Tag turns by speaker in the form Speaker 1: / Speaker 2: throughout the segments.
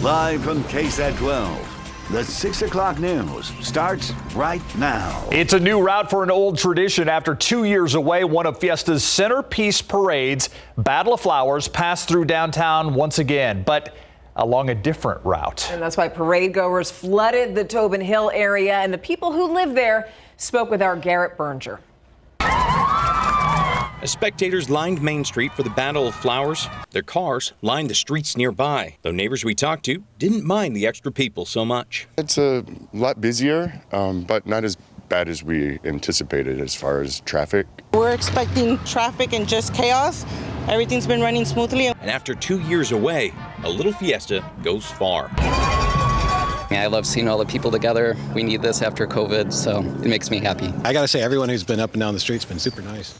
Speaker 1: Live from KSAT 12, the 6 o'clock news starts right now.
Speaker 2: It's a new route for an old tradition. After 2 years away, one of Fiesta's centerpiece parades, Battle of Flowers, passed through downtown once again, but along a different route.
Speaker 3: And that's why parade goers flooded the Tobin Hill area, and the people who live there spoke with our Garrett Berger.
Speaker 4: As spectators lined Main Street for the Battle of Flowers, their cars lined the streets nearby, though neighbors we talked to didn't mind the extra people so much.
Speaker 5: It's a lot busier, but not as bad as we anticipated as far as traffic.
Speaker 6: We're expecting traffic and just chaos. Everything's been running smoothly.
Speaker 4: And after 2 years away, a little fiesta goes far.
Speaker 7: I love seeing all the people together. We need this after COVID, so it makes me happy.
Speaker 8: I gotta say, everyone who's been up and down the street's been super nice.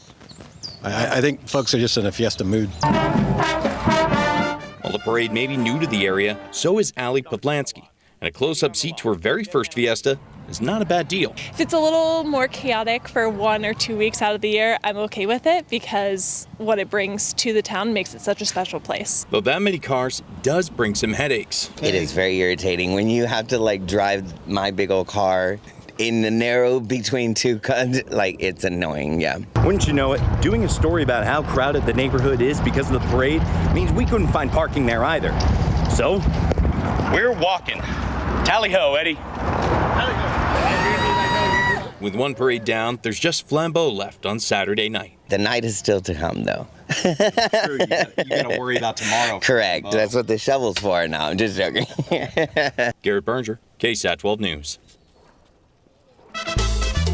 Speaker 8: I think folks are just in a fiesta mood.
Speaker 4: While the parade may be new to the area, so is Allie Podlansky. And a close-up seat to her very first fiesta is not a bad deal.
Speaker 9: If it's a little more chaotic for 1 or 2 weeks out of the year, I'm okay with it because what it brings to the town makes it such a special place.
Speaker 4: Though that many cars does bring some headaches.
Speaker 10: It is very irritating when you have to drive my big old car in the narrow between two cars. It's annoying, yeah.
Speaker 11: Wouldn't you know it, doing a story about how crowded the neighborhood is because of the parade means we couldn't find parking there either. So, we're walking. Tally-ho, Eddie.
Speaker 4: With one parade down, there's just Flambeau left on Saturday night.
Speaker 10: The night is still to come, though.
Speaker 11: True, you gotta worry about tomorrow.
Speaker 10: Correct. That's what the shovel's for now. I'm just joking.
Speaker 4: Garrett Berger, KSAT 12 News.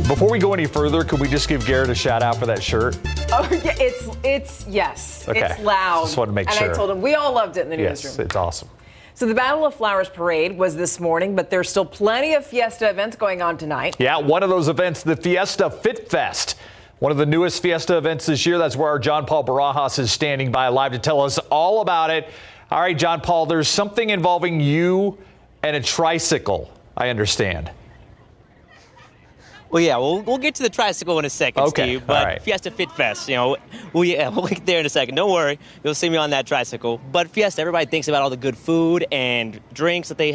Speaker 2: Before we go any further, could we just give Garrett a shout out for that shirt?
Speaker 3: Oh, yeah, it's yes.
Speaker 2: Okay.
Speaker 3: It's loud.
Speaker 2: Just wanted to make
Speaker 3: and
Speaker 2: sure.
Speaker 3: And I told him we all loved it in the newsroom.
Speaker 2: Yes, it's awesome.
Speaker 3: So the Battle of Flowers parade was this morning, but there's still plenty of Fiesta events going on tonight.
Speaker 2: Yeah, one of those events, the Fiesta Fit Fest. One of the newest Fiesta events this year. That's where our John Paul Barajas is standing by live to tell us all about it. All right, John Paul, there's something involving you and a tricycle, I understand.
Speaker 12: Well, yeah, we'll get to the tricycle in a second,
Speaker 2: okay.
Speaker 12: Steve. But
Speaker 2: right.
Speaker 12: Fiesta Fit Fest, we'll get there in a second. Don't worry, you'll see me on that tricycle. But Fiesta, everybody thinks about all the good food and drinks that they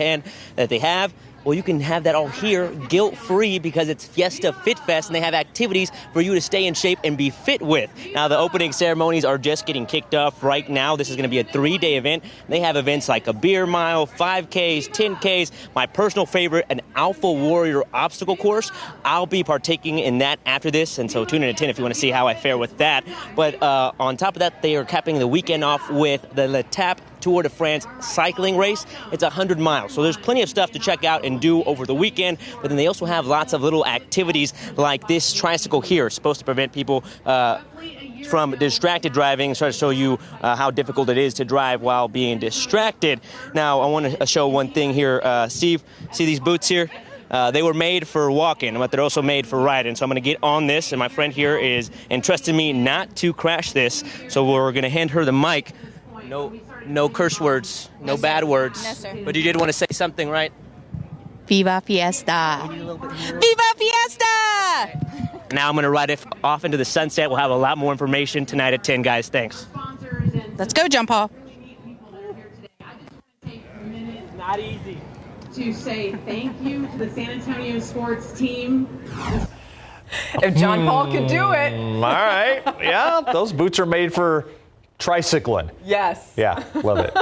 Speaker 12: have. Well, you can have that all here guilt-free because it's Fiesta Fit Fest, and they have activities for you to stay in shape and be fit with. Now, the opening ceremonies are just getting kicked off right now. This is going to be a 3-day event. They have events like a beer mile, 5Ks, 10Ks, my personal favorite, an Alpha Warrior obstacle course. I'll be partaking in that after this, and so tune in at 10 if you want to see how I fare with that. But on top of that, they are capping the weekend off with the L'Etape Tour de France cycling race. It's 100 miles, so there's plenty of stuff to check out and do over the weekend, but then they also have lots of little activities like this tricycle here. It's supposed to prevent people from distracted driving, try to show you how difficult it is to drive while being distracted. Now, I want to show one thing here. Steve, see these boots here? They were made for walking, but they're also made for riding. So I'm going to get on this, and my friend here is entrusting me not to crash this, so we're going to hand her the mic. No curse words, no bad words.
Speaker 13: No, sir.
Speaker 12: But you did want to say something, right?
Speaker 13: Viva Fiesta! Viva Fiesta!
Speaker 12: Now I'm going to ride it off into the sunset. We'll have a lot more information tonight at 10, guys. Thanks.
Speaker 13: Let's go, John Paul.
Speaker 12: Not easy.
Speaker 14: To say thank you to the San Antonio sports team.
Speaker 3: If John Paul could do it.
Speaker 2: All right. Yeah, those boots are made for tricycling.
Speaker 3: Yes.
Speaker 2: Yeah, love it.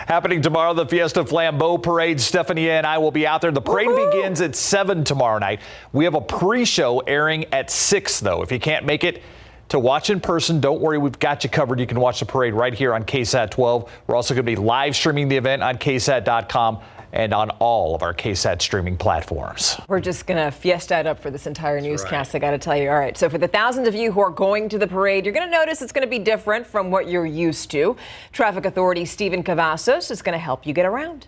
Speaker 2: Happening tomorrow, the Fiesta Flambeau Parade. Stephanie and I will be out there. The parade begins at 7 tomorrow night. We have a pre-show airing at 6, though. If you can't make it to watch in person, don't worry, we've got you covered. You can watch the parade right here on KSAT 12. We're also going to be live streaming the event on KSAT.com and on all of our KSAT streaming platforms.
Speaker 3: We're just going to fiesta it up for this entire newscast, I got to tell you. All right, so for the thousands of you who are going to the parade, you're going to notice it's going to be different from what you're used to. Traffic Authority Stephen Cavazos is going to help you get around.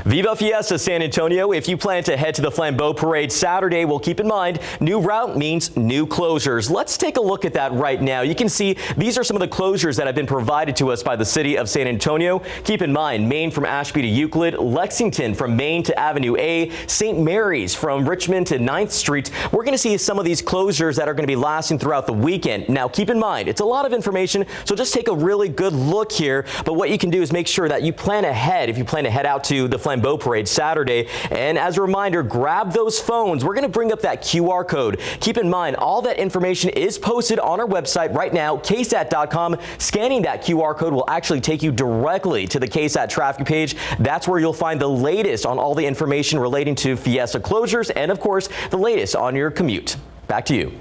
Speaker 15: Viva Fiesta San Antonio. If you plan to head to the Flambeau Parade Saturday, well, keep in mind, new route means new closures. Let's take a look at that right now. You can see these are some of the closures that have been provided to us by the city of San Antonio. Keep in mind, Main from Ashby to Euclid, Lexington from Main to Avenue A, St. Mary's from Richmond to 9th Street. We're going to see some of these closures that are going to be lasting throughout the weekend. Now, keep in mind, it's a lot of information, so just take a really good look here. But what you can do is make sure that you plan ahead if you plan to head out to the Flambeau Parade Saturday. And as a reminder, grab those phones. We're going to bring up that QR code. Keep in mind, all that information is posted on our website right now, KSAT.com. Scanning that QR code will actually take you directly to the KSAT traffic page. That's where you'll find the latest on all the information relating to Fiesta closures and, of course, the latest on your commute. Back to you.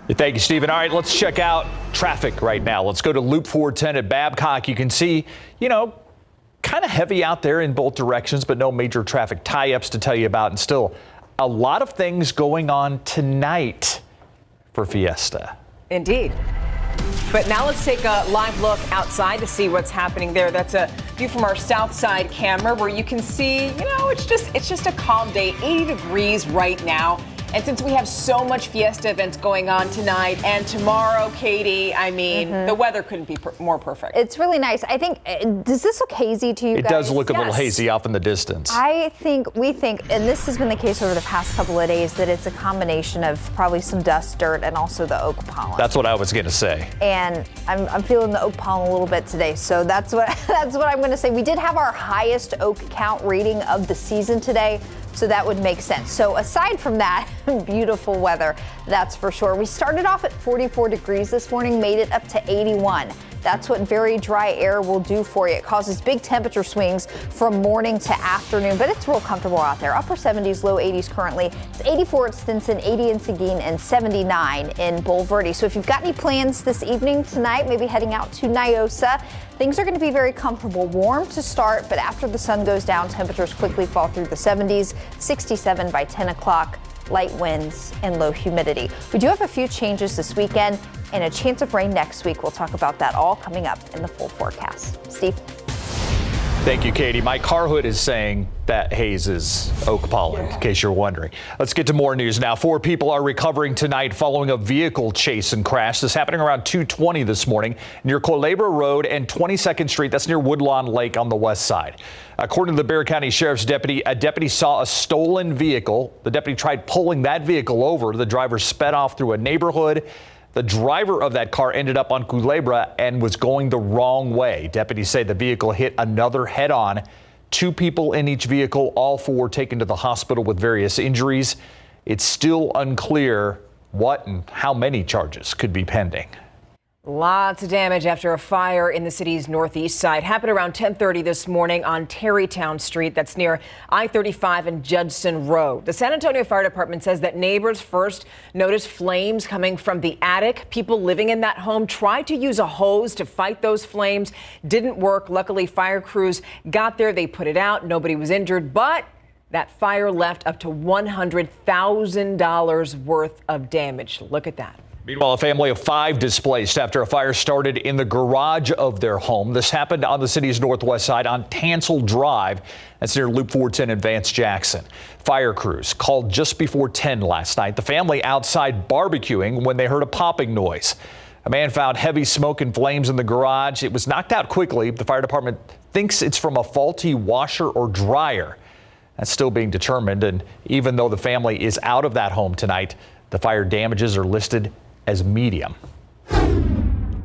Speaker 2: Thank you, Stephen. All right, let's check out traffic right now. Let's go to Loop 410 at Babcock. You can see, kind of heavy out there in both directions, but no major traffic tie-ups to tell you about. And still a lot of things going on tonight for Fiesta.
Speaker 3: Indeed. But now let's take a live look outside to see what's happening there. That's a view from our south side camera where you can see, it's just a calm day, 80 degrees right now. And since we have so much Fiesta events going on tonight and tomorrow, Katie, the weather couldn't be more perfect.
Speaker 16: It's really nice. I think, does this look hazy to you guys?
Speaker 2: It does look a little hazy off in the distance.
Speaker 16: We think, and this has been the case over the past couple of days, that it's a combination of probably some dust, dirt, and also the oak pollen.
Speaker 2: That's what I was going to say.
Speaker 16: And I'm feeling the oak pollen a little bit today, so that's what I'm going to say. We did have our highest oak count reading of the season today, so that would make sense. So aside from that, beautiful weather, that's for sure. We started off at 44 degrees this morning, made it up to 81. That's what very dry air will do for you. It causes big temperature swings from morning to afternoon, but it's real comfortable out there. Upper 70s, low 80s currently. It's 84 at Stinson, 80 in Seguin, and 79 in Bulverde. So if you've got any plans this evening, tonight, maybe heading out to Nyosa, things are going to be very comfortable. Warm to start, but after the sun goes down, temperatures quickly fall through the 70s, 67 by 10 o'clock. Light winds and low humidity. We do have a few changes this weekend and a chance of rain next week. We'll talk about that all coming up in the full forecast. Steve.
Speaker 2: Thank you, Katie. My car hood is saying that haze is oak pollen, in case you're wondering. Let's get to more news now. 4 people are recovering tonight following a vehicle chase and crash. This happening around 2:20 this morning near Culebra Road and 22nd Street. That's near Woodlawn Lake on the west side. According to the Bexar County Sheriff's deputy, a deputy saw a stolen vehicle. The deputy tried pulling that vehicle over. The driver sped off through a neighborhood. The driver of that car ended up on Culebra and was going the wrong way. Deputies say the vehicle hit another head-on. 2 people in each vehicle, all 4 taken to the hospital with various injuries. It's still unclear what and how many charges could be pending.
Speaker 3: Lots of damage after a fire in the city's northeast side. Happened around 10:30 this morning on Terrytown Street. That's near I-35 and Judson Road. The San Antonio Fire Department says that neighbors first noticed flames coming from the attic. People living in that home tried to use a hose to fight those flames. Didn't work. Luckily, fire crews got there. They put it out. Nobody was injured, but that fire left up to $100,000 worth of damage. Look at that.
Speaker 2: Meanwhile, a family of 5 displaced after a fire started in the garage of their home. This happened on the city's northwest side on Tansel Drive. That's near Loop 410 in Vance Jackson. Fire crews called just before 10 last night. The family outside barbecuing when they heard a popping noise. A man found heavy smoke and flames in the garage. It was knocked out quickly. The fire department thinks it's from a faulty washer or dryer. That's still being determined. And even though the family is out of that home tonight, the fire damages are listed as medium.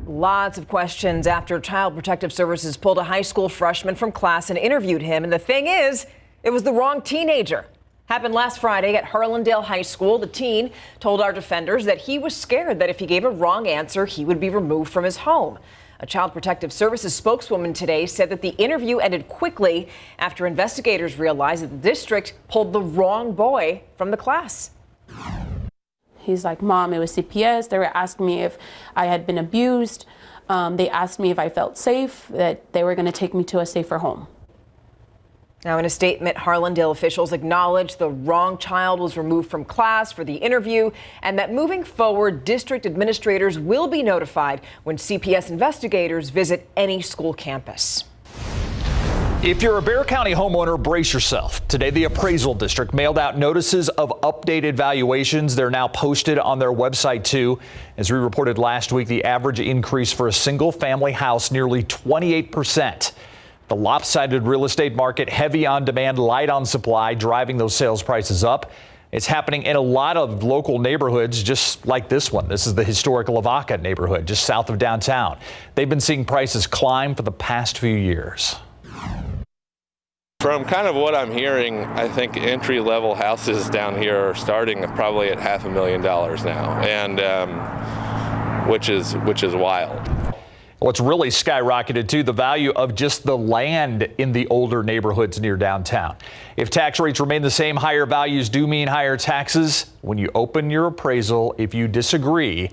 Speaker 3: Lots of questions after Child Protective Services pulled a high school freshman from class and interviewed him. And the thing is, it was the wrong teenager. Happened last Friday at Harlandale High School. The teen told our defenders that he was scared that if he gave a wrong answer, he would be removed from his home. A Child Protective Services spokeswoman today said that the interview ended quickly after investigators realized that the district pulled the wrong boy from the class.
Speaker 17: He's like, Mom, it was CPS. They were asking me if I had been abused. They asked me if I felt safe, that they were going to take me to a safer home.
Speaker 3: Now, in a statement, Harlandale officials acknowledged the wrong child was removed from class for the interview and that moving forward, district administrators will be notified when CPS investigators visit any school campus.
Speaker 2: If you're a Bexar County homeowner, brace yourself. Today, the appraisal district mailed out notices of updated valuations. They're now posted on their website, too. As we reported last week, the average increase for a single family house nearly 28%. The lopsided real estate market, heavy on demand, light on supply, driving those sales prices up. It's happening in a lot of local neighborhoods, just like this one. This is the historic Lavaca neighborhood, just south of downtown. They've been seeing prices climb for the past few years.
Speaker 18: From kind of what I'm hearing, I think entry-level houses down here are starting probably at $500,000 now, and which is wild.
Speaker 2: What's really skyrocketed, too, the value of just the land in the older neighborhoods near downtown. If tax rates remain the same, higher values do mean higher taxes. When you open your appraisal, if you disagree,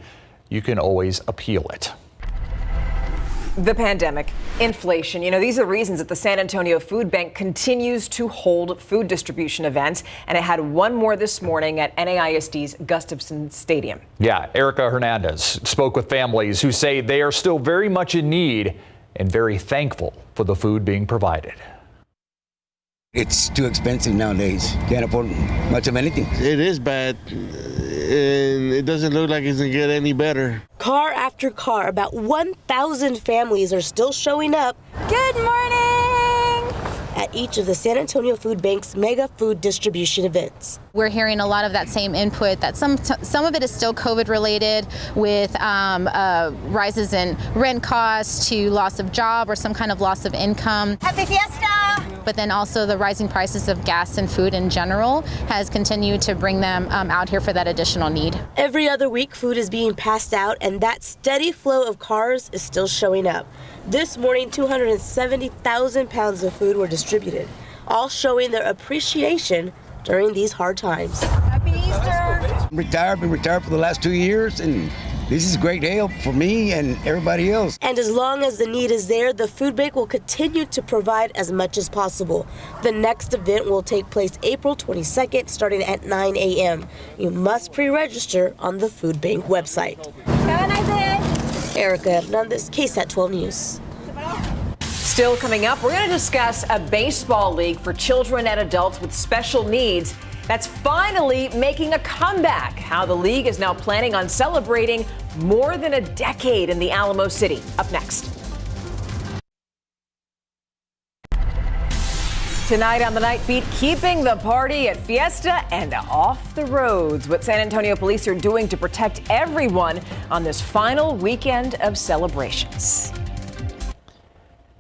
Speaker 2: you can always appeal it.
Speaker 3: The pandemic, inflation, these are reasons that the San Antonio Food Bank continues to hold food distribution events, and it had one more this morning at NAISD's Gustafson Stadium.
Speaker 2: Yeah, Erica Hernandez spoke with families who say they are still very much in need and very thankful for the food being provided.
Speaker 19: It's too expensive nowadays. Can't afford much of anything.
Speaker 20: It is bad, and it doesn't look like it's going to get any better.
Speaker 21: Car after car, about 1,000 families are still showing up. Good morning! At each of the San Antonio Food Bank's mega food distribution events.
Speaker 22: We're hearing a lot of that same input, that some of it is still COVID related, with rises in rent costs to loss of job or some kind of loss of income.
Speaker 21: Happy Fiesta!
Speaker 22: But then also the rising prices of gas and food in general has continued to bring them out here for that additional need.
Speaker 21: Every other week, food is being passed out, and that steady flow of cars is still showing up. This morning, 270,000 pounds of food were distributed, all showing their appreciation during these hard times. Happy Easter!
Speaker 19: Been retired for the last 2 years, and this is great help for me and everybody else.
Speaker 21: And as long as the need is there, the food bank will continue to provide as much as possible. The next event will take place April 22nd, starting at 9 a.m. You must pre-register on the food bank website. Have a nice day. Erica Hernandez, KSAT 12 News.
Speaker 3: Still coming up, we're going to discuss a baseball league for children and adults with special needs that's finally making a comeback. How the league is now planning on celebrating more than a decade in the Alamo City. Up next. Tonight on the Night Beat, keeping the party at Fiesta and off the roads. What San Antonio police are doing to protect everyone on this final weekend of celebrations.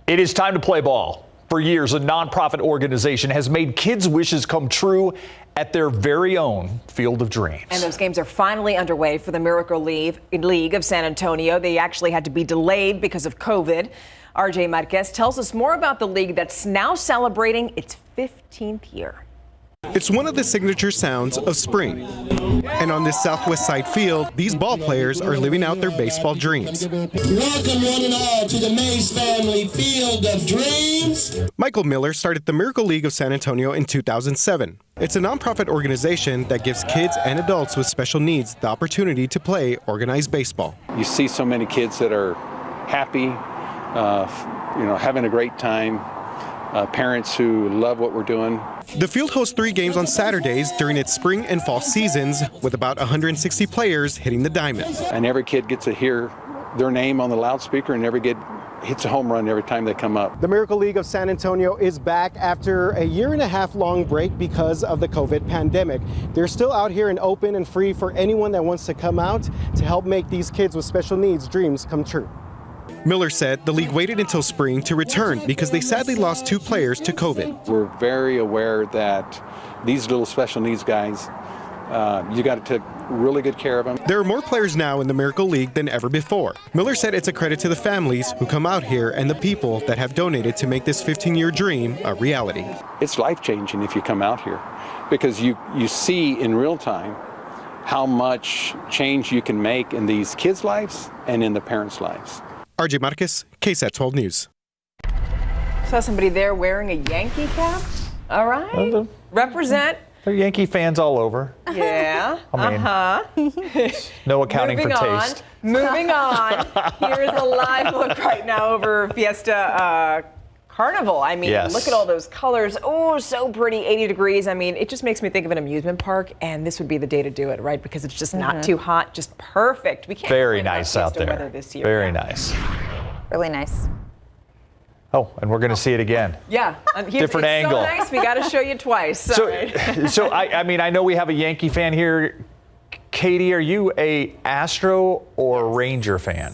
Speaker 2: It is time to play ball. For years, a nonprofit organization has made kids' wishes come true at their very own Field of Dreams.
Speaker 3: And those games are finally underway for the Miracle League of San Antonio. They actually had to be delayed because of COVID. RJ Marquez tells us more about the league that's now celebrating its 15th year.
Speaker 23: It's one of the signature sounds of spring. And on this Southwest Side field, these ball players are living out their baseball dreams.
Speaker 24: Welcome one and all to the Mays Family Field of Dreams.
Speaker 23: Michael Miller started the Miracle League of San Antonio in 2007. It's a nonprofit organization that gives kids and adults with special needs the opportunity to play organized baseball.
Speaker 25: You see so many kids that are happy, having a great time, parents who love what we're doing.
Speaker 23: The field hosts 3 games on Saturdays during its spring and fall seasons, with about 160 players hitting the diamond.
Speaker 25: And every kid gets to hear their name on the loudspeaker, and every kid hits a home run every time they come up.
Speaker 23: The Miracle League of San Antonio is back after a 1.5 year long break because of the COVID pandemic. They're still out here and open and free for anyone that wants to come out to help make these kids with special needs dreams come true. Miller said the league waited until spring to return because they sadly lost 2 players to COVID.
Speaker 25: We're very aware that these little special needs guys, you got to take really good care of them.
Speaker 23: There are more players now in the Miracle League than ever before. Miller said it's a credit to the families who come out here and the people that have donated to make this 15-year dream a reality.
Speaker 25: It's life-changing if you come out here because you see in real time how much change you can make in these kids' lives and in the parents' lives.
Speaker 23: RJ Marquez, KSAT 12 News.
Speaker 3: Saw somebody there wearing a Yankee cap. All right. Represent.
Speaker 2: They're Yankee fans all over.
Speaker 3: Yeah.
Speaker 2: I mean, no accounting for taste.
Speaker 3: Moving on. Here's a live look right now over Fiesta carnival. I mean,
Speaker 2: Yes.
Speaker 3: look at all those colors. Oh, so pretty, 80 degrees. I mean, it just makes me think of an amusement park, and this would be the day to do it, right? Because it's just not too hot, just perfect. We can't
Speaker 2: Very
Speaker 3: complain about
Speaker 2: nice out
Speaker 3: Fiesta
Speaker 2: there.
Speaker 3: weather this year.
Speaker 2: Very nice.
Speaker 16: Really nice.
Speaker 2: Oh, and we're going to see it again.
Speaker 3: Yeah.
Speaker 2: Different
Speaker 3: it's
Speaker 2: angle.
Speaker 3: so nice, we got to show you twice.
Speaker 2: So I mean, I know we have a Yankee fan here. Katie, are you a Astro or Ranger fan?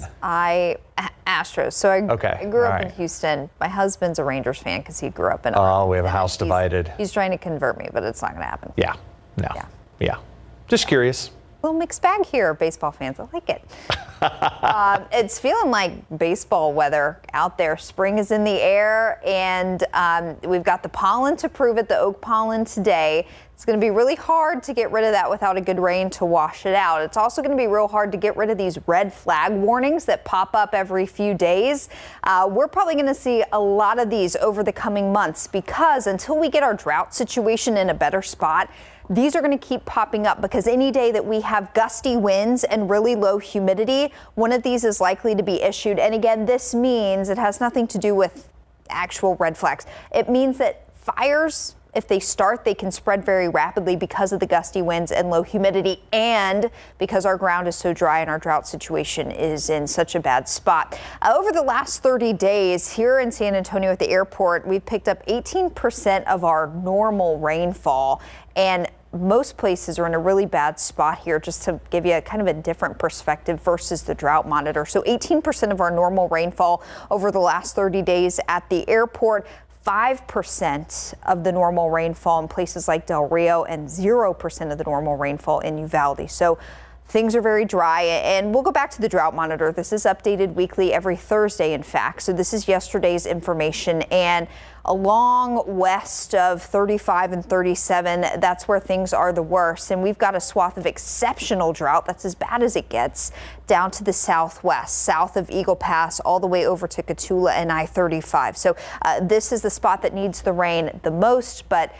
Speaker 16: Astros. So I grew up in
Speaker 2: right.
Speaker 16: Houston. My husband's a Rangers fan because he grew up in.
Speaker 2: Oh, we have a house divided.
Speaker 16: He's trying to convert me, but it's not going to happen.
Speaker 2: Yeah. No. Yeah. Just curious.
Speaker 16: Little mixed bag here, baseball fans. I like it. It's feeling like baseball weather out there. Spring is in the air, and we've got the pollen to prove it, the oak pollen today. It's going to be really hard to get rid of that without a good rain to wash it out. It's also going to be real hard to get rid of these red flag warnings that pop up every few days. We're probably going to see a lot of these over the coming months because until we get our drought situation in a better spot, these are going to keep popping up because any day that we have gusty winds and really low humidity, one of these is likely to be issued. And again, this means it has nothing to do with actual red flags. It means that fires, if they start, they can spread very rapidly because of the gusty winds and low humidity and because our ground is so dry and our drought situation is in such a bad spot. Over the last 30 days here in San Antonio at the airport, we've picked up 18% of our normal rainfall, and most places are in a really bad spot here, just to give you kind of a different perspective versus the drought monitor. So 18% of our normal rainfall over the last 30 days at the airport. 5% of the normal rainfall in places like Del Rio and 0% of the normal rainfall in Uvalde. So things are very dry, and we'll go back to the drought monitor. This is updated weekly every Thursday, in fact. So this is yesterday's information, and along west of 35 and 37, that's where things are the worst. And we've got a swath of exceptional drought. That's as bad as it gets down to the southwest, south of Eagle Pass, all the way over to Cotulla and I-35. So this is the spot that needs the rain the most, but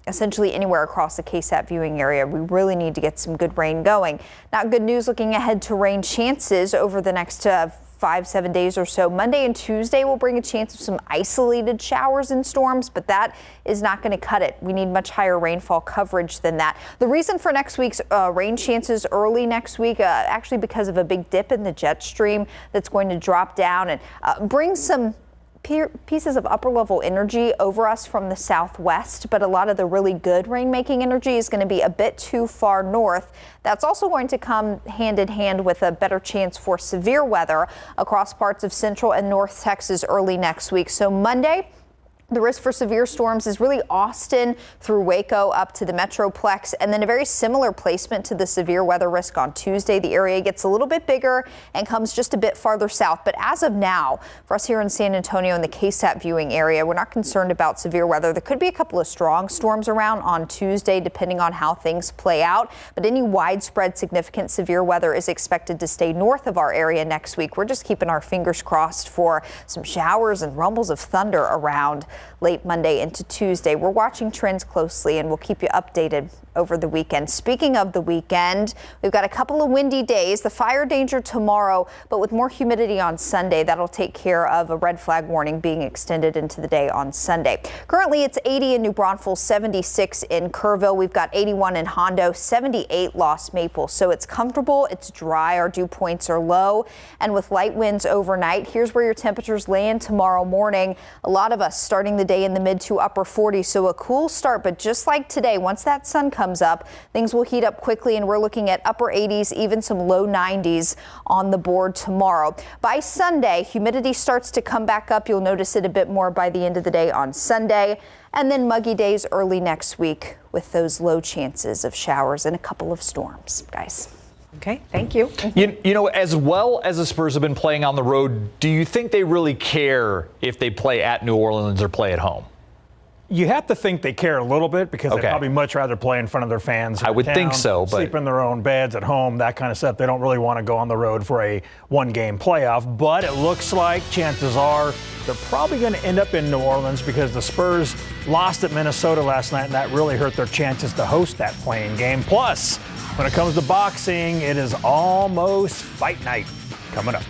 Speaker 16: essentially anywhere across the KSAT viewing area, we really need to get some good rain going. Now, good news looking ahead to rain chances over the next 5-7 days or so. Monday and Tuesday will bring a chance of some isolated showers and storms, but that is not going to cut it. We need much higher rainfall coverage than that. The reason for next week's rain chances early next week, actually because of a big dip in the jet stream that's going to drop down and bring some pieces of upper level energy over us from the southwest, but a lot of the really good rainmaking energy is going to be a bit too far north. That's also going to come hand in hand with a better chance for severe weather across parts of central and north Texas early next week. So Monday, the risk for severe storms is really Austin through Waco up to the Metroplex, and then a very similar placement to the severe weather risk on Tuesday. The area gets a little bit bigger and comes just a bit farther south. But as of now, for us here in San Antonio in the KSAT viewing area, we're not concerned about severe weather. There could be a couple of strong storms around on Tuesday, depending on how things play out. But any widespread significant severe weather is expected to stay north of our area next week. We're just keeping our fingers crossed for some showers and rumbles of thunder around late Monday into Tuesday. We're watching trends closely and we'll keep you updated over the weekend. Speaking of the weekend, we've got a couple of windy days, the fire danger tomorrow, but with more humidity on Sunday, that'll take care of a red flag warning being extended into the day on Sunday. Currently, it's 80 in New Braunfels, 76 in Kerrville. We've got 81 in Hondo, 78 Lost Maple. So it's comfortable, it's dry, our dew points are low, and with light winds overnight, here's where your temperatures land tomorrow morning. A lot of us starting the day in the mid to upper 40s, so a cool start, but just like today, once that sun comes up, things will heat up quickly, and we're looking at upper 80s, even some low 90s on the board tomorrow. By Sunday, humidity starts to come back up. You'll notice it a bit more by the end of the day on Sunday, and then muggy days early next week with those low chances of showers and a couple of storms, guys.
Speaker 3: Okay, thank you.
Speaker 2: You know, as well as the Spurs have been playing on the road, do you think they really care if they play at New Orleans or play at home?
Speaker 1: You have to think they care a little bit because they'd probably much rather play in front of their fans.
Speaker 2: I would think so, but
Speaker 1: sleep in their own beds at home, that kind of stuff. They don't really want to go on the road for a one-game playoff. But it looks like chances are they're probably going to end up in New Orleans because the Spurs lost at Minnesota last night, and that really hurt their chances to host that playing game. Plus, when it comes to boxing, it is almost fight night coming up.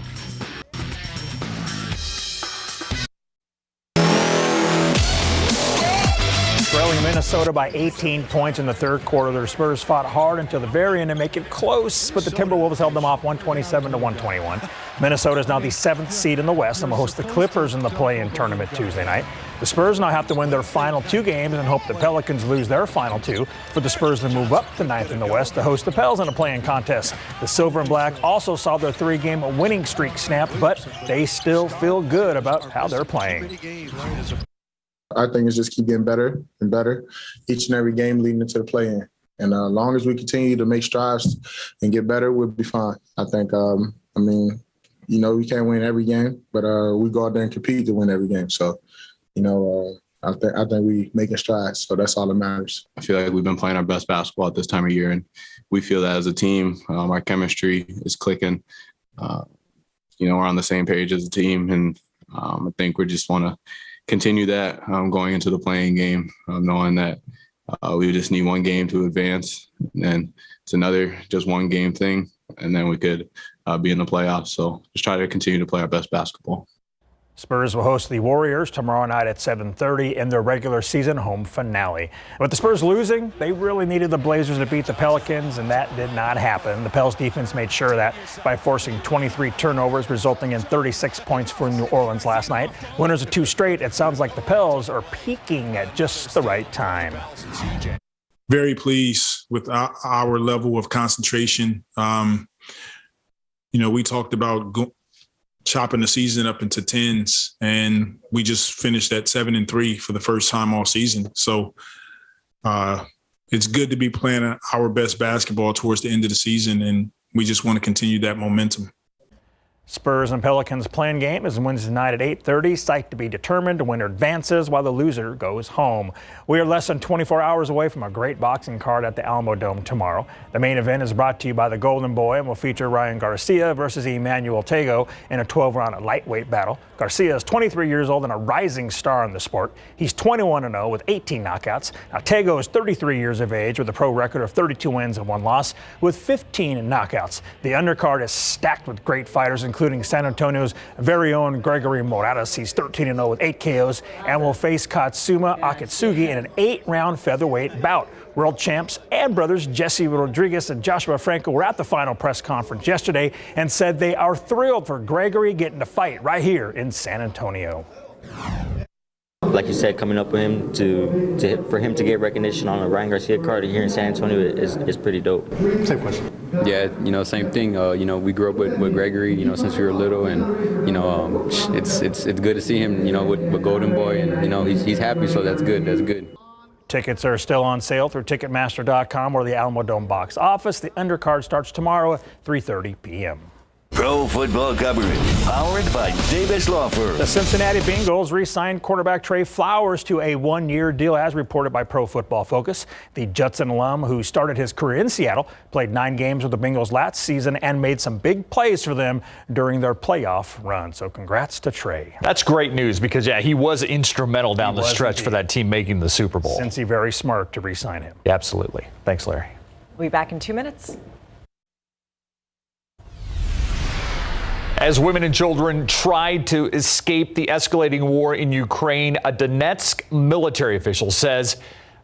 Speaker 1: trailing Minnesota by 18 points in the third quarter. The Spurs fought hard until the very end to make it close, but the Timberwolves held them off 127 to 121. Minnesota is now the 7th seed in the West and will host the Clippers in the play-in tournament Tuesday night. The Spurs now have to win their final 2 games and hope the Pelicans lose their final 2 for the Spurs to move up to 9th in the West to host the Pels in a play-in contest. The Silver and Black also saw their 3-game winning streak snap, but they still feel good about how they're playing.
Speaker 5: I think it's just keep getting better and better each and every game leading into the play-in. And as long as we continue to make strides and get better, we'll be fine. I think, we can't win every game, but we go out there and compete to win every game. So, I think we making strides. So that's all that matters.
Speaker 6: I feel like we've been playing our best basketball at this time of year, and we feel that as a team. Our chemistry is clicking. We're on the same page as a team, and I think we just want to continue that going into the playing game, knowing that we just need one game to advance, and then it's another just one game thing, and then we could be in the playoffs. So just try to continue to play our best basketball.
Speaker 1: Spurs will host the Warriors tomorrow night at 7:30 in their regular season home finale. With the Spurs losing, they really needed the Blazers to beat the Pelicans, and that did not happen. The Pels defense made sure of that by forcing 23 turnovers, resulting in 36 points for New Orleans last night. Winners of 2 straight, it sounds like the Pels are peaking at just the right time.
Speaker 7: Very pleased with our level of concentration. We talked about chopping the season up into 10s, and we just finished at 7-3 for the first time all season. So it's good to be playing our best basketball towards the end of the season, and we just want to continue that momentum.
Speaker 1: Spurs and Pelicans playing game is Wednesday night at 8:30. Site to be determined. The winner advances while the loser goes home. We are less than 24 hours away from a great boxing card at the Alamo Dome tomorrow. The main event is brought to you by the Golden Boy and will feature Ryan Garcia versus Emmanuel Tego in a 12-round lightweight battle. Garcia is 23 years old and a rising star in the sport. He's 21-0 with 18 knockouts. Now Tego is 33 years of age with a pro record of 32 wins and 1 loss with 15 knockouts. The undercard is stacked with great fighters, including San Antonio's very own Gregory Moraes. He's 13-0 with 8 KOs and will face Katsuma Akitsugi in an 8-round featherweight bout. World champs and brothers Jesse Rodriguez and Joshua Franco were at the final press conference yesterday and said they are thrilled for Gregory getting to fight right here in San Antonio.
Speaker 8: Like you said, coming up with him for him to get recognition on a Ryan Garcia card here in San Antonio is pretty dope.
Speaker 9: Same question. Yeah, same thing. We grew up with Gregory, since we were little, and it's good to see him, with Golden Boy, and he's happy, so that's good. That's good.
Speaker 1: Tickets are still on sale through Ticketmaster.com or the Alamo Dome box office. The undercard starts tomorrow at 3:30 p.m.
Speaker 26: Pro football coverage powered by Davis Law Firm.
Speaker 1: The Cincinnati Bengals re-signed quarterback Trey Flowers to a 1-year deal, as reported by Pro Football Focus. The Judson alum, who started his career in Seattle, played 9 games with the Bengals last season and made some big plays for them during their playoff run. So congrats to Trey.
Speaker 2: That's great news because, he was instrumental down the stretch for that team making the Super Bowl.
Speaker 1: Cincy very smart to re-sign him.
Speaker 2: Yeah, absolutely. Thanks, Larry.
Speaker 3: We'll be back in 2 minutes.
Speaker 2: As women and children tried to escape the escalating war in Ukraine, a Donetsk military official says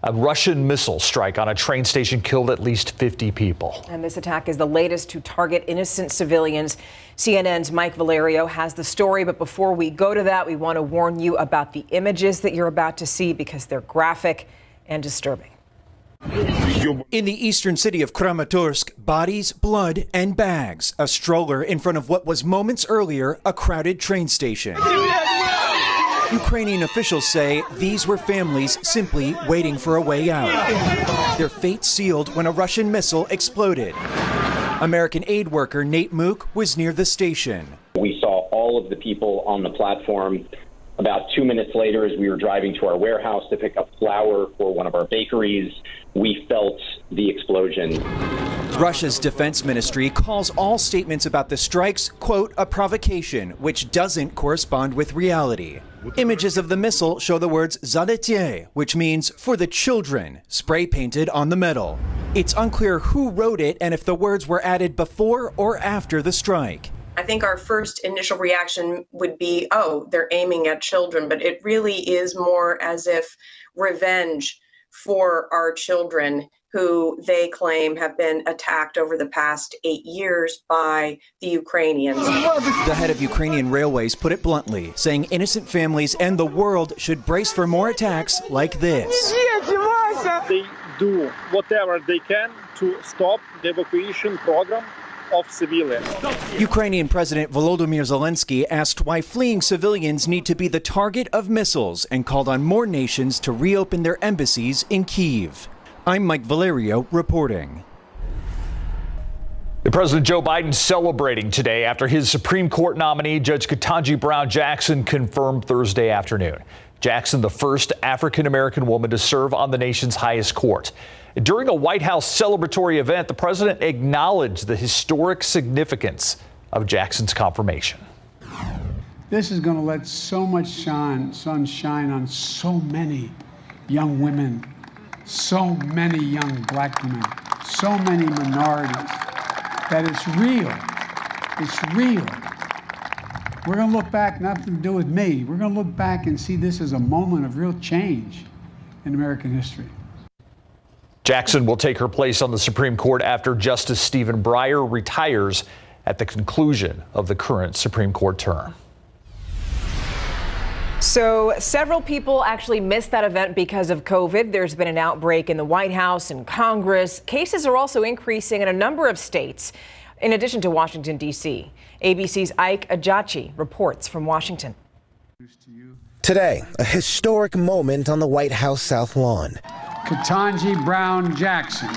Speaker 2: a Russian missile strike on a train station killed at least 50 people.
Speaker 3: And this attack is the latest to target innocent civilians. CNN's Mike Valerio has the story. But before we go to that, we want to warn you about the images that you're about to see because they're graphic and disturbing.
Speaker 27: In the eastern city of Kramatorsk, bodies, blood, and bags. A stroller in front of what was moments earlier a crowded train station. Ukrainian officials say these were families simply waiting for a way out. Their fate sealed when a Russian missile exploded. American aid worker Nate Mook was near the station.
Speaker 28: We saw all of the people on the platform. About 2 minutes later, as we were driving to our warehouse to pick up flour for one of our bakeries, we felt the explosion.
Speaker 27: Russia's defense ministry calls all statements about the strikes, quote, a provocation, which doesn't correspond with reality. Images of the missile show the words Zaletiye, which means for the children, spray painted on the metal. It's unclear who wrote it and if the words were added before or after the strike.
Speaker 4: I think our first initial reaction would be, oh, they're aiming at children, but it really is more as if revenge for our children who they claim have been attacked over the past 8 years by the Ukrainians.
Speaker 27: The head of Ukrainian Railways put it bluntly, saying innocent families and the world should brace for more attacks like this.
Speaker 10: They do whatever they can to stop the evacuation program of civilians.
Speaker 27: Ukrainian President Volodymyr Zelensky asked why fleeing civilians need to be the target of missiles and called on more nations to reopen their embassies in Kyiv. I'm Mike Valerio reporting.
Speaker 2: President Joe Biden celebrating today after his Supreme Court nominee, Judge Ketanji Brown Jackson, confirmed Thursday afternoon. Jackson, the first African-American woman to serve on the nation's highest court. During a White House celebratory event, the president acknowledged the historic significance of Jackson's confirmation.
Speaker 11: This is going to let so much sun shine on so many young women, so many young black women, so many minorities, that it's real. It's real. We're going to look back, nothing to do with me. We're going to look back and see this as a moment of real change in American history.
Speaker 2: Jackson will take her place on the Supreme Court after Justice Stephen Breyer retires at the conclusion of the current Supreme Court term.
Speaker 3: So several people actually missed that event because of COVID. There's been an outbreak in the White House and Congress. Cases are also increasing in a number of states, in addition to Washington, D.C. ABC's Ike Ajachi reports from Washington.
Speaker 12: Today, a historic moment on the White House South Lawn.
Speaker 11: Ketanji Brown Jackson.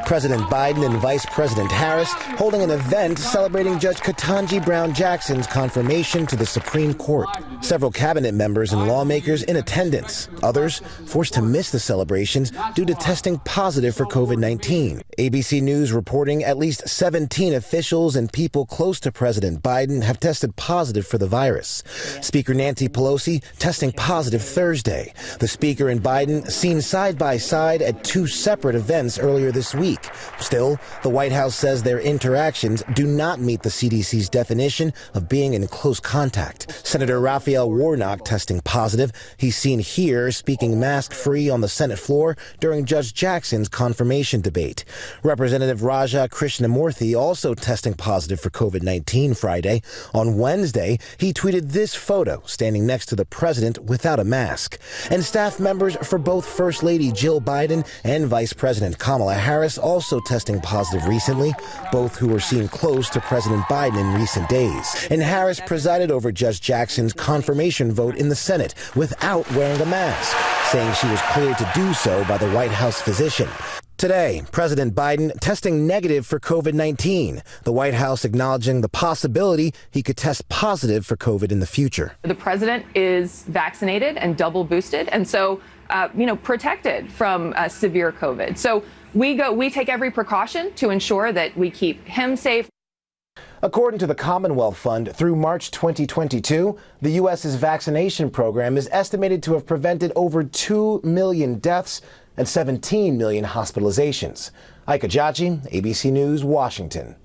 Speaker 12: President Biden and Vice President Harris holding an event celebrating Judge Ketanji Brown Jackson's confirmation to the Supreme Court. Several cabinet members and lawmakers in attendance. Others forced to miss the celebrations due to testing positive for COVID-19. ABC News reporting at least 17 officials and people close to President Biden have tested positive for the virus. Speaker Nancy Pelosi testing positive Thursday. The Speaker and Biden seen side by side at two separate events earlier this week. Still, the White House says their interactions do not meet the CDC's definition of being in close contact. Senator Raphael Warnock testing positive. He's seen here speaking mask-free on the Senate floor during Judge Jackson's confirmation debate. Representative Raja Krishnamurthy also testing positive for COVID-19 Friday. On Wednesday, he tweeted this photo standing next to the president without a mask. And staff members for both First Lady Jill Biden and Vice President Kamala Harris also testing positive recently, both who were seen close to President Biden in recent days. And Harris presided over Judge Jackson's confirmation vote in the Senate without wearing a mask, saying she was cleared to do so by the White House physician. Today, President Biden testing negative for COVID-19. The White House acknowledging the possibility he could test positive for COVID in the future.
Speaker 13: The president is vaccinated and double boosted, and so, protected from severe COVID. So we take every precaution to ensure that we keep him safe.
Speaker 12: According to the Commonwealth Fund, through March 2022, the U.S.'s vaccination program is estimated to have prevented over 2 million deaths and 17 million hospitalizations. Ike Ajachi, ABC News, Washington.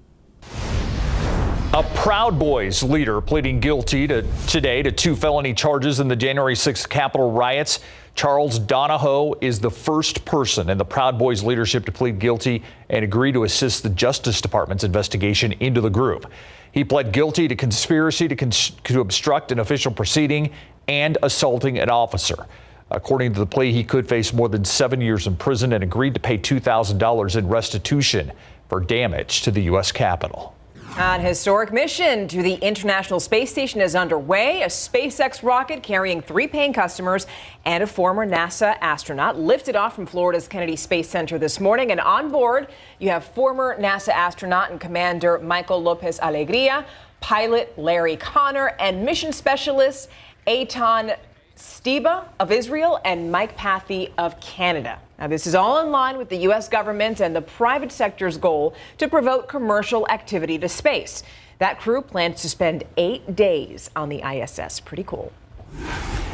Speaker 2: A Proud Boys leader pleading guilty today to 2 felony charges in the January 6th Capitol riots. Charles Donahoe is the first person in the Proud Boys leadership to plead guilty and agree to assist the Justice Department's investigation into the group. He pled guilty to conspiracy to obstruct an official proceeding and assaulting an officer. According to the plea, he could face more than 7 years in prison and agreed to pay $2,000 in restitution for damage to the U.S. Capitol.
Speaker 3: An historic mission to the International Space Station is underway. A SpaceX rocket carrying 3 paying customers and a former NASA astronaut lifted off from Florida's Kennedy Space Center this morning. And on board, you have former NASA astronaut and Commander Michael Lopez Alegria, pilot Larry Connor, and mission specialist Eitan Stiba of Israel and Mike Pathy of Canada. Now, this is all in line with the U.S. government and the private sector's goal to promote commercial activity to space. That crew plans to spend 8 days on the ISS. Pretty cool.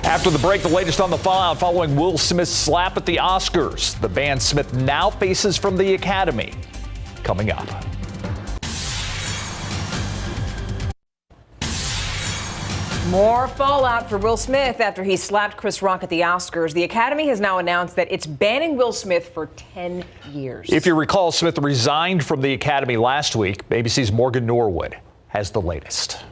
Speaker 2: After the break, the latest on the fallout following Will Smith's slap at the Oscars. The ban Smith now faces from the Academy. Coming up.
Speaker 3: More fallout for Will Smith after he slapped Chris Rock at the Oscars. The Academy has now announced that it's banning Will Smith for 10 years.
Speaker 2: If you recall, Smith resigned from the Academy last week. ABC's Morgan Norwood has the latest.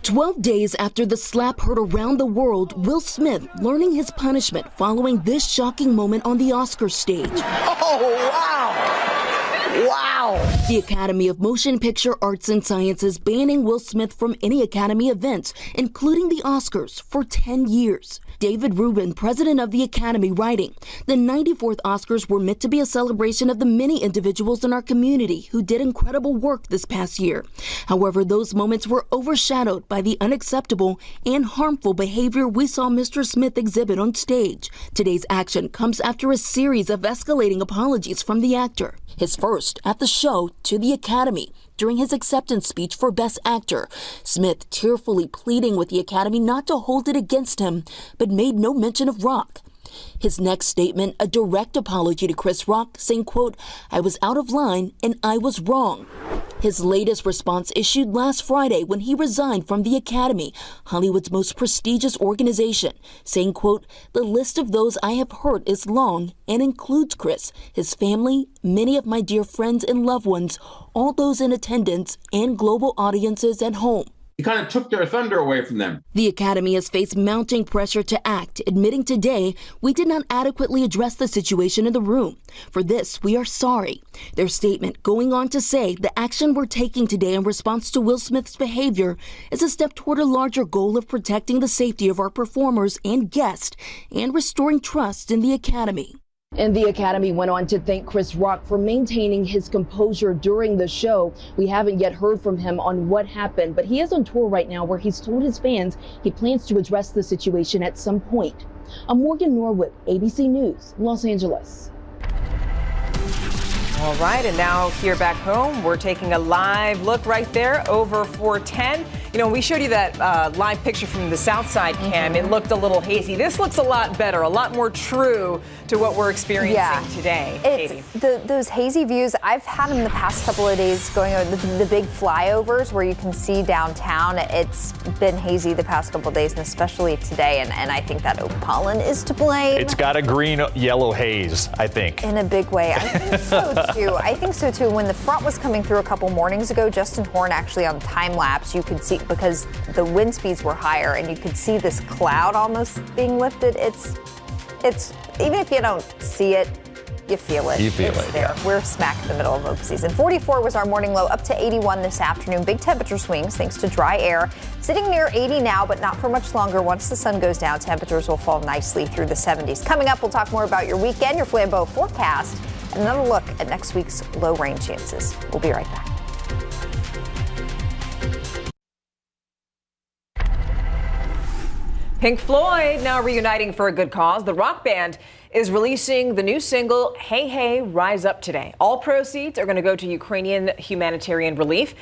Speaker 14: 12 days after the slap heard around the world, Will Smith learning his punishment following this shocking moment on the Oscars stage.
Speaker 24: Oh, wow! Wow!
Speaker 14: The Academy of Motion Picture Arts and Sciences banning Will Smith from any Academy events, including the Oscars, for 10 years. David Rubin, president of the Academy, writing, "The 94th Oscars were meant to be a celebration of the many individuals in our community who did incredible work this past year. However, those moments were overshadowed by the unacceptable and harmful behavior we saw Mr. Smith exhibit on stage. Today's action comes after a series of escalating apologies from the actor, his first at the show to the Academy. During his acceptance speech for Best Actor, Smith tearfully pleading with the Academy not to hold it against him, but made no mention of Rock. His next statement, a direct apology to Chris Rock, saying, quote, "I was out of line and I was wrong." His latest response issued last Friday when he resigned from the Academy, Hollywood's most prestigious organization, saying, quote, "The list of those I have hurt is long and includes Chris, his family, many of my dear friends and loved ones, all those in attendance, and global audiences at home."
Speaker 15: He kind of took their thunder away from them.
Speaker 14: The Academy has faced mounting pressure to act, admitting today, "We did not adequately address the situation in the room. For this, we are sorry." Their statement going on to say the action we're taking today in response to Will Smith's behavior is a step toward a larger goal of protecting the safety of our performers and guests and restoring trust in the Academy. And the Academy went on to thank Chris Rock for maintaining his composure during the show. We haven't yet heard from him on what happened, but he is on tour right now where he's told his fans he plans to address the situation at some point. I'm Morgan Norwood, ABC News, Los Angeles.
Speaker 3: All right, and now here back home, we're taking a live look right there over 410. You know, we showed you that live picture from the south side, Cam. It looked a little hazy. This looks a lot better, a lot more true to what we're experiencing today. Katie.
Speaker 16: Those hazy views, I've had them the past couple of days going over the big flyovers where you can see downtown. It's been hazy the past couple of days, and especially today, and I think that oak pollen is to blame.
Speaker 2: It's got a green-yellow haze, I think.
Speaker 16: In a big way. I think so too. When the front was coming through a couple mornings ago, Justin Horn actually on time lapse, you could see, because the wind speeds were higher and you could see this cloud almost being lifted. It's even if you don't see it, you feel it. It's there. Yeah. We're smack in the middle of oak season. 44 was our morning low, up to 81 this afternoon. Big temperature swings thanks to dry air. Sitting near 80 now, but not for much longer. Once the sun goes down, temperatures will fall nicely through the 70s. Coming up, we'll talk more about your weekend, your Flambeau forecast, and another look at next week's low rain chances. We'll be right back.
Speaker 3: Pink Floyd now reuniting for a good cause. The rock band is releasing the new single, Hey Hey, Rise Up, today. All proceeds are going to go to Ukrainian humanitarian relief.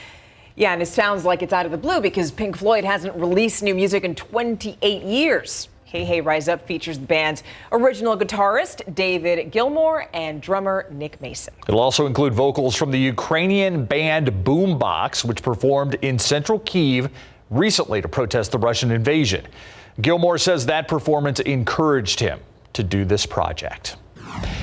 Speaker 3: Yeah, and it sounds like it's out of the blue because Pink Floyd hasn't released new music in 28 years. Hey Hey, Rise Up features the band's original guitarist, David Gilmour, and drummer Nick Mason.
Speaker 2: It'll also include vocals from the Ukrainian band Boombox, which performed in central Kyiv recently to protest the Russian invasion. Gilmour says that performance encouraged him to do this project.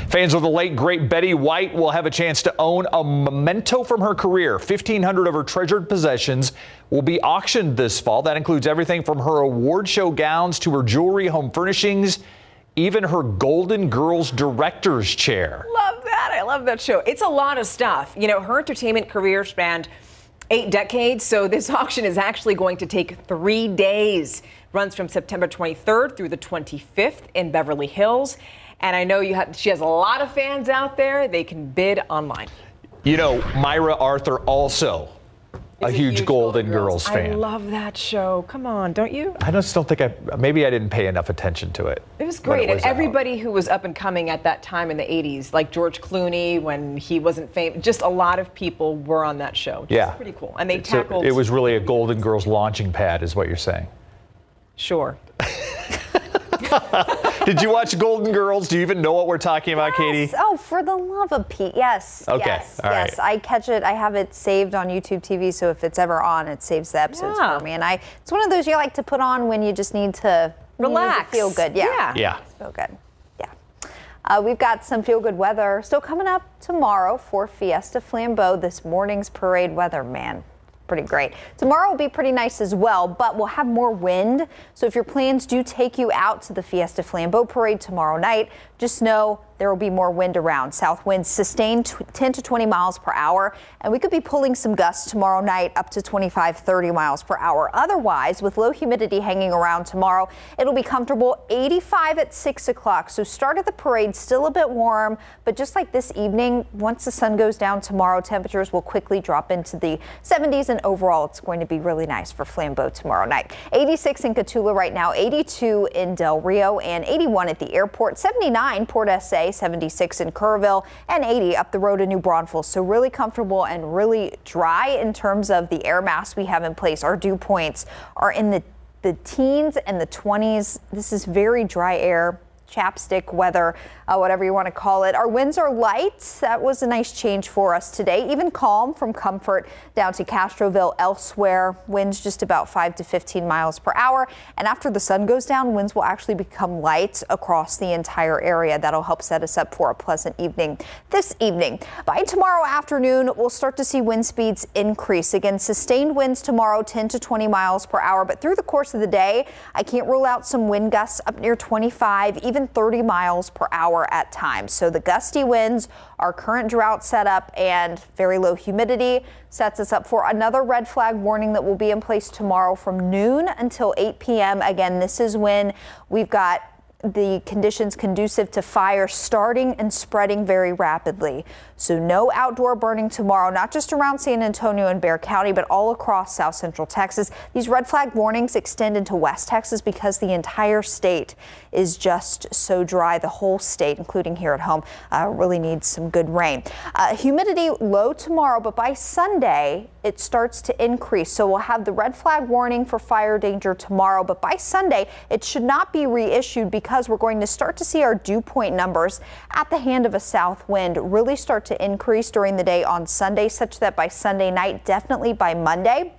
Speaker 2: Fans of the late, great Betty White will have a chance to own a memento from her career. 1,500 of her treasured possessions will be auctioned this fall. That includes everything from her award show gowns to her jewelry, home furnishings, even her Golden Girls director's chair.
Speaker 3: Love that. I love that show. It's a lot of stuff. You know, her entertainment career spanned 8 decades, so this auction is actually going to take 3 days. Runs from September 23rd through the 25th in Beverly Hills. And I know she has a lot of fans out there. They can bid online.
Speaker 2: You know, Myra Arthur also a huge Golden Girls fan.
Speaker 3: I love that show. Come on, don't you?
Speaker 2: I just don't think maybe I didn't pay enough attention to it.
Speaker 3: It was great. And everybody who was up and coming at that time in the 80s, like George Clooney when he wasn't famous, just a lot of people were on that show. It's pretty cool. And they tackled.
Speaker 2: It was really a Golden Girls launching pad, is what you're saying.
Speaker 3: Sure.
Speaker 2: Did you watch Golden Girls? Do you even know what we're talking about, Katie?
Speaker 16: Oh, for the love of Pete, yes.
Speaker 2: Okay,
Speaker 16: yes,
Speaker 2: all right.
Speaker 16: yes. I catch it. I have it saved on YouTube TV, so if it's ever on, it saves the episodes for me. And it's one of those you like to put on when you just need to
Speaker 3: relax,
Speaker 16: feel good. Yeah.
Speaker 2: Yeah.
Speaker 16: Feel good. Yeah. We've got some feel-good weather still coming up tomorrow for Fiesta Flambeau. This morning's parade weather, man, pretty great. Tomorrow will be pretty nice as well, but we'll have more wind. So if your plans do take you out to the Fiesta Flambeau parade tomorrow night, just know there will be more wind around. South winds sustained 10 to 20 miles per hour, and we could be pulling some gusts tomorrow night up to 25, 30 miles per hour. Otherwise, with low humidity hanging around tomorrow, it'll be comfortable 85 at 6 o'clock. So start of the parade still a bit warm, but just like this evening, once the sun goes down tomorrow, temperatures will quickly drop into the 70s, and overall it's going to be really nice for Flambeau tomorrow night. 86 in Cotulla right now, 82 in Del Rio, and 81 at the airport, 79 Port SA, 76 in Kerrville, and 80 up the road to New Braunfels. So really comfortable and really dry in terms of the air mass we have in place. Our dew points are in the teens and the 20s. This is very dry air, chapstick weather, whatever you want to call it. Our winds are light. That was a nice change for us today. Even calm from Comfort down to Castroville. Elsewhere, winds just about 5 to 15 miles per hour. And after the sun goes down, winds will actually become light across the entire area. That'll help set us up for a pleasant evening this evening. By tomorrow afternoon, we'll start to see wind speeds increase. Again, sustained winds tomorrow, 10 to 20 miles per hour. But through the course of the day, I can't rule out some wind gusts up near 25, even 30 miles per hour at times. So the gusty winds, our current drought setup, and very low humidity sets us up for another red flag warning that will be in place tomorrow from noon until 8 p.m. Again, this is when we've got the conditions conducive to fire starting and spreading very rapidly. So no outdoor burning tomorrow, not just around San Antonio and Bexar County, but all across South Central Texas. These red flag warnings extend into West Texas because the entire state is just so dry. The whole state, including here at home, really needs some good rain. Humidity low tomorrow, but by Sunday, it starts to increase. So we'll have the red flag warning for fire danger tomorrow, but by Sunday, it should not be reissued because we're going to start to see our dew point numbers at the hand of a south wind really start to increase during the day on Sunday, such that by Sunday night, definitely by Monday,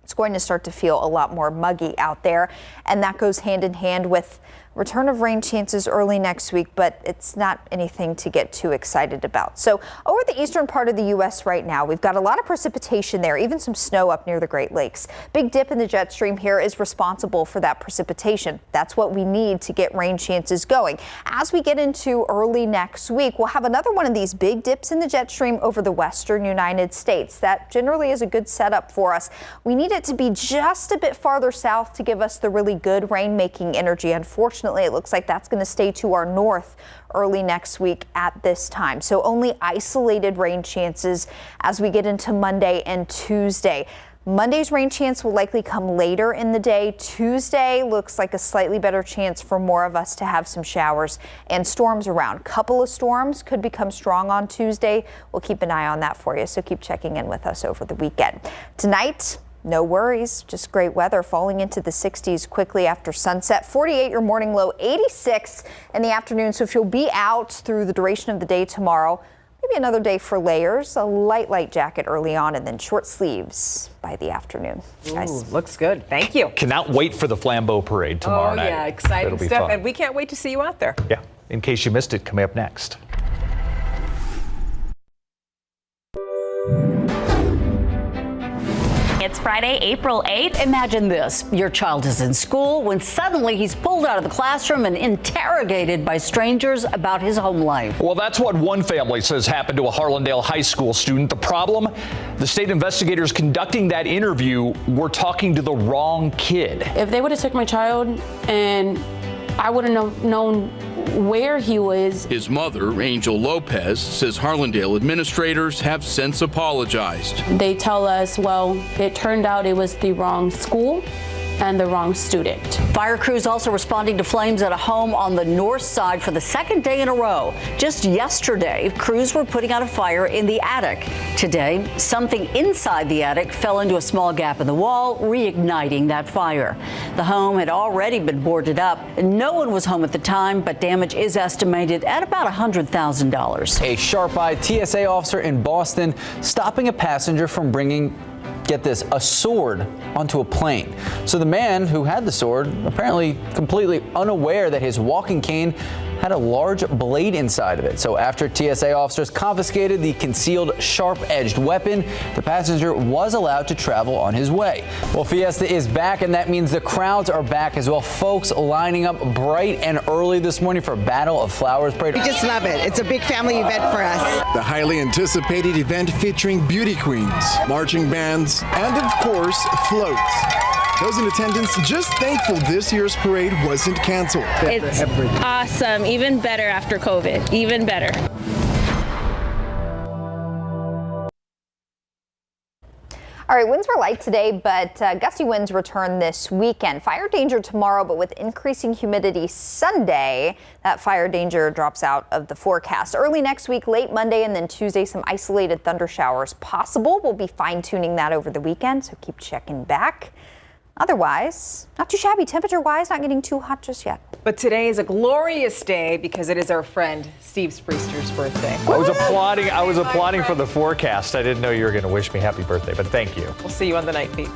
Speaker 16: it's going to start to feel a lot more muggy out there. And that goes hand in hand with return of rain chances early next week, but it's not anything to get too excited about. So over the eastern part of the U.S. right now, we've got a lot of precipitation there, even some snow up near the Great Lakes. Big dip in the jet stream here is responsible for that precipitation. That's what we need to get rain chances going. As we get into early next week, we'll have another one of these big dips in the jet stream over the western United States. That generally is a good setup for us. We need it to be just a bit farther south to give us the really good rain-making energy. Unfortunately, it looks like that's going to stay to our north early next week at this time. So only isolated rain chances as we get into Monday and Tuesday. Monday's rain chance will likely come later in the day. Tuesday looks like a slightly better chance for more of us to have some showers and storms around. Couple of storms could become strong on Tuesday. We'll keep an eye on that for you, so keep checking in with us over the weekend. Tonight, no worries, just great weather falling into the 60s quickly after sunset. 48 your morning low, 86 in the afternoon. So if you'll be out through the duration of the day tomorrow, maybe another day for layers, a light jacket early on, and then short sleeves by the afternoon.
Speaker 3: Ooh, looks good. Thank you.
Speaker 2: Cannot wait for the Flambeau parade tomorrow night.
Speaker 3: Oh, yeah, exciting
Speaker 2: It'll be
Speaker 3: stuff.
Speaker 2: fun.
Speaker 3: And we can't wait to see you out there.
Speaker 2: Yeah, in case you missed it, coming up next.
Speaker 17: It's Friday, April 8th.
Speaker 18: Imagine this. Your child is in school when suddenly he's pulled out of the classroom and interrogated by strangers about his home life.
Speaker 2: Well, that's what one family says happened to a Harlandale High School student. The problem? The state investigators conducting that interview were talking to the wrong kid.
Speaker 19: If they would have took my child and I wouldn't have known where he was.
Speaker 20: His mother, Angel Lopez, says Harlandale administrators have since apologized.
Speaker 19: They tell us, well, it turned out it was the wrong school and the wrong student.
Speaker 18: Fire crews also responding to flames at a home on the north side for the second day in a row. Just yesterday, crews were putting out a fire in the attic. Today, something inside the attic fell into a small gap in the wall, reigniting that fire. The home had already been boarded up. No one was home at the time, but damage is estimated at about $100,000.
Speaker 5: A sharp-eyed TSA officer in Boston stopping a passenger from bringing, get this, a sword onto a plane. So the man who had the sword, apparently completely unaware that his walking cane had a large blade inside of it. So after TSA officers confiscated the concealed sharp-edged weapon, the passenger was allowed to travel on his way. Well, Fiesta is back, and that means the crowds are back as well. Folks lining up bright and early this morning for Battle of Flowers Parade.
Speaker 6: We just love it. It's a big family event for us.
Speaker 7: The highly anticipated event featuring beauty queens, marching bands, and of course, floats. Those in attendance just thankful this year's parade wasn't canceled.
Speaker 8: It's awesome. Even better after COVID. Even better.
Speaker 16: All right, winds were light today, but gusty winds return this weekend. Fire danger tomorrow, but with increasing humidity Sunday, that fire danger drops out of the forecast. Early next week, late Monday, and then Tuesday, some isolated thunder showers possible. We'll be fine-tuning that over the weekend, so keep checking back. Otherwise, not too shabby temperature-wise, not getting too hot just yet.
Speaker 3: But today is a glorious day because it is our friend Steve Spriester's birthday.
Speaker 2: I was applauding for the forecast. I didn't know you were going to wish me happy birthday, but thank you.
Speaker 3: We'll see you on the night feed.